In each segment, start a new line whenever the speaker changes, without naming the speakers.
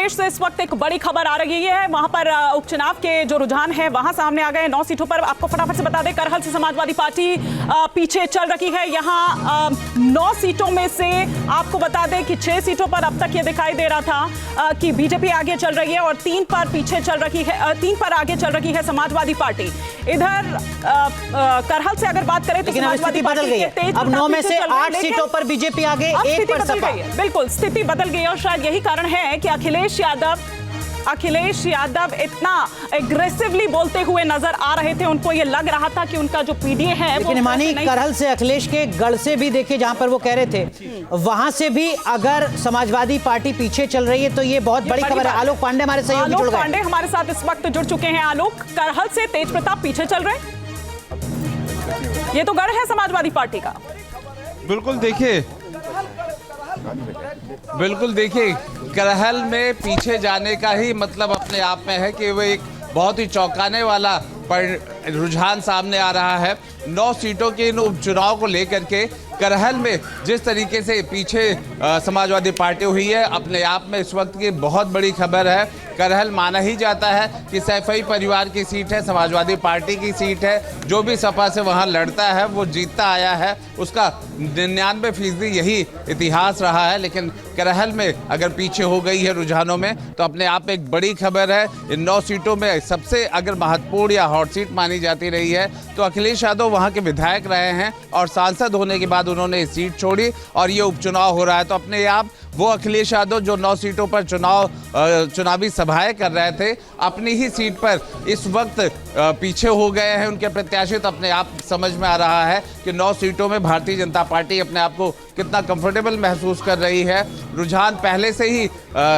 देश से इस वक्त एक बड़ी खबर आ रही है। वहां पर उपचुनाव के जो रुझान है वहां सामने आ गए। 9 सीटों पर आपको फटाफट से बता दें, करहल से समाजवादी पार्टी पीछे चल रही है। यहां 9 सीटों में से आपको बता दें कि 6 सीटों पर अब तक ये दिखाई दे रहा था कि बीजेपी आगे चल रही है और 3 पर पीछे चल रही है, 3 पर आगे चल रही है समाजवादी पार्टी। इधर करहल से अगर बात करें तो समाजवादी
बदल गई है। अब 9 में से 8 सीटों पर बीजेपी आगे, 1 पर सपा।
बिल्कुल स्थिति बदल गई और शायद यही कारण है कि अखिलेश यादव इतना एग्रेसिवली बोलते हुए नजर आ रहे थे। उनको ये लग रहा था कि उनका जो पीडीए है,
लेकिन मानी करहल से अखिलेश के गढ़ से भी देखिए, जहां पर वो कह रहे थे वहां से भी अगर समाजवादी पार्टी पीछे चल रही है तो ये बहुत बड़ी खबर है। आलोक पांडे हमारे सहयोगी जुड़ गए।
आलोक पांडे हमारे साथ इस वक्त जुड़ चुके हैं। आलोक, करहल से तेज प्रताप पीछे चल रहे हैं, ये तो गढ़ है समाजवादी पार्टी का।
बिल्कुल देखिए, करहल में पीछे जाने का ही मतलब अपने आप में है कि वो एक बहुत ही चौंकाने वाला रुझान सामने आ रहा है। 9 सीटों के इन उपचुनाव को लेकर के करहल में जिस तरीके से पीछे समाजवादी पार्टी हुई है, अपने आप में इस वक्त की बहुत बड़ी खबर है। करहल माना ही जाता है कि सैफई परिवार की सीट है, समाजवादी पार्टी की सीट है। जो भी सपा से वहां लड़ता है वो जीतता आया है, उसका 99% यही इतिहास रहा है। लेकिन करहल में अगर पीछे हो गई है रुझानों में तो अपने आप में एक बड़ी खबर है। इन 9 सीटों में सबसे अगर महत्वपूर्ण या हॉट सीट मानी जाती रही है तो अखिलेश यादव वहां के विधायक रहे हैं और सांसद होने के बाद उन्होंने सीट छोड़ी और ये उपचुनाव हो रहा है। तो अपने आप वो अखिलेश यादव जो 9 सीटों पर चुनावी सभाएं कर रहे थे, अपनी ही सीट पर इस वक्त पीछे हो गए हैं उनके प्रत्याशी। तो अपने आप समझ में आ रहा है कि 9 सीटों में भारतीय जनता पार्टी अपने आप को कितना कंफर्टेबल महसूस कर रही है। रुझान पहले से ही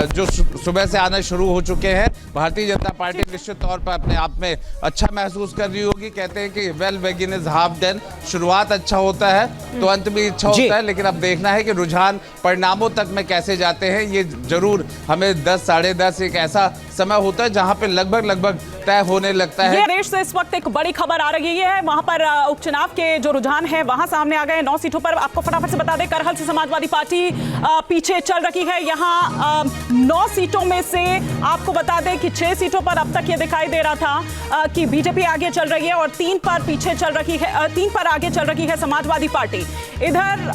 जो सुबह से आना शुरू हो चुके हैं। भारतीय जनता पार्टी निश्चित तौर पर अपने आप में अच्छा महसूस कर रही होगी। कहते हैं कि well begin is half done, शुरुआत अच्छा होता है तो अंत भी अच्छा होता है। लेकिन अब देखना है कि रुझान परिणामों तक में कैसे जाते हैं। ये जरूर हमें 10 साढ़े 10 एक ऐसा समय होता है जहां पे लगभग तय होने लगता है।
देश से इस वक्त एक बड़ी खबर आ रही है। वहां पर उपचुनाव के जो रुझान है वहां सामने आ गए। 9 सीटों पर आपको फटाफट से बता दें, करहल से समाजवादी पार्टी पीछे चल रही है। यहां 9 सीटों में से आपको बता दें कि 6 सीटों पर अब तक ये दिखाई दे रहा था कि बीजेपी आगे चल रही है और 3 पर पीछे चल रही है, 3 पर आगे चल रही है समाजवादी पार्टी। इधर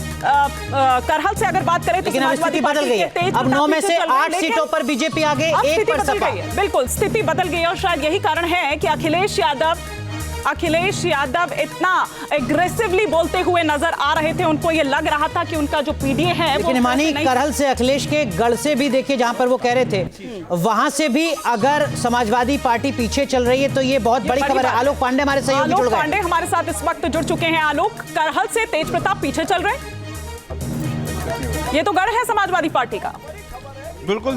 करहल से अगर बात करें तो समाजवादी
बदल गई है। अब 9 में से 8 सीटों पर बीजेपी आगे, 1 पर सपा।
बिल्कुल स्थिति बदल गई और शायद यही कारण है कि अखिलेश यादव इतना एग्रेसिवली बोलते हुए नजर आ रहे थे। उनको ये लग रहा था कि उनका जो पीडीए है,
लेकिन मानी करहल से अखिलेश के गढ़ से भी देखिए, जहां पर वो कह रहे थे वहां से भी अगर समाजवादी पार्टी पीछे चल रही है तो ये बहुत बड़ी खबर है। आलोक पांडे हमारे सहयोगी जुड़ गए।
आलोक पांडे हमारे साथ इस वक्त जुड़ चुके हैं। आलोक, करहल से तेज प्रताप पीछे चल रहे हैं, ये तो गढ़ है समाजवादी पार्टी का।
बिल्कुल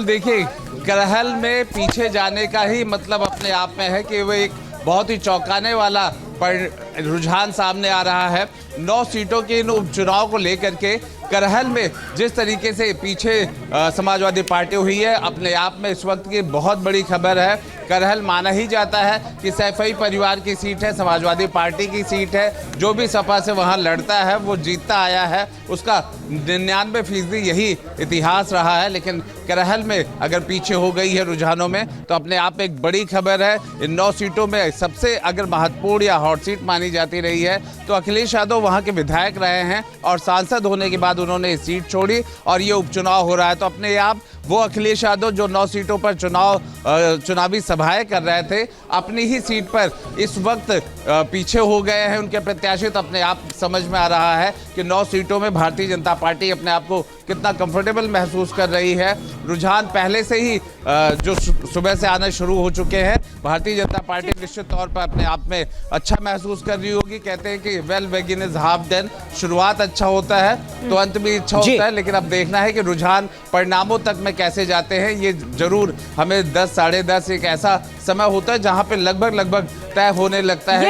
देखिए, करहल में पीछे जाने का ही मतलब अपने आप में है कि वो एक बहुत ही चौंकाने वाला रुझान सामने आ रहा है। 9 सीटों के इन उपचुनाव को लेकर के करहल में जिस तरीके से पीछे समाजवादी पार्टी हुई है, अपने आप में इस वक्त की बहुत बड़ी खबर है। करहल माना ही जाता है कि सैफई परिवार की सीट है, समाजवादी पार्टी की सीट है। जो भी सपा से वहां लड़ता है वो जीतता आया है, उसका 99% यही इतिहास रहा है। लेकिन करहल में अगर पीछे हो गई है रुझानों में तो अपने आप में एक बड़ी खबर है। इन 9 सीटों में सबसे अगर महत्वपूर्ण या हॉट सीट मानी जाती रही है तो अखिलेश यादव वहां के विधायक रहे हैं और सांसद होने के बाद उन्होंने सीट छोड़ी और ये उपचुनाव हो रहा है। तो अपने आप वो अखिलेश यादव जो 9 सीटों पर चुनावी सभाएं कर रहे थे, अपनी ही सीट पर इस वक्त पीछे हो गए हैं उनके प्रत्याशी। तो अपने आप समझ में आ रहा है कि 9 सीटों में भारतीय जनता पार्टी अपने आप को कितना कंफर्टेबल महसूस कर रही है। रुझान पहले से ही जो सुबह से आना शुरू हो चुके हैं। भारतीय जनता पार्टी निश्चित तौर पर अपने आप में अच्छा महसूस कर रही होगी। कहते हैं कि well begin is half done, शुरुआत अच्छा होता है तो अंत भी अच्छा होता है। लेकिन अब देखना है कि रुझान परिणामों तक में कैसे जाते हैं। ये जरूर हमें 10 साढ़े 10 एक ऐसा समय होता है जहां पे लगभग तय होने लगता है।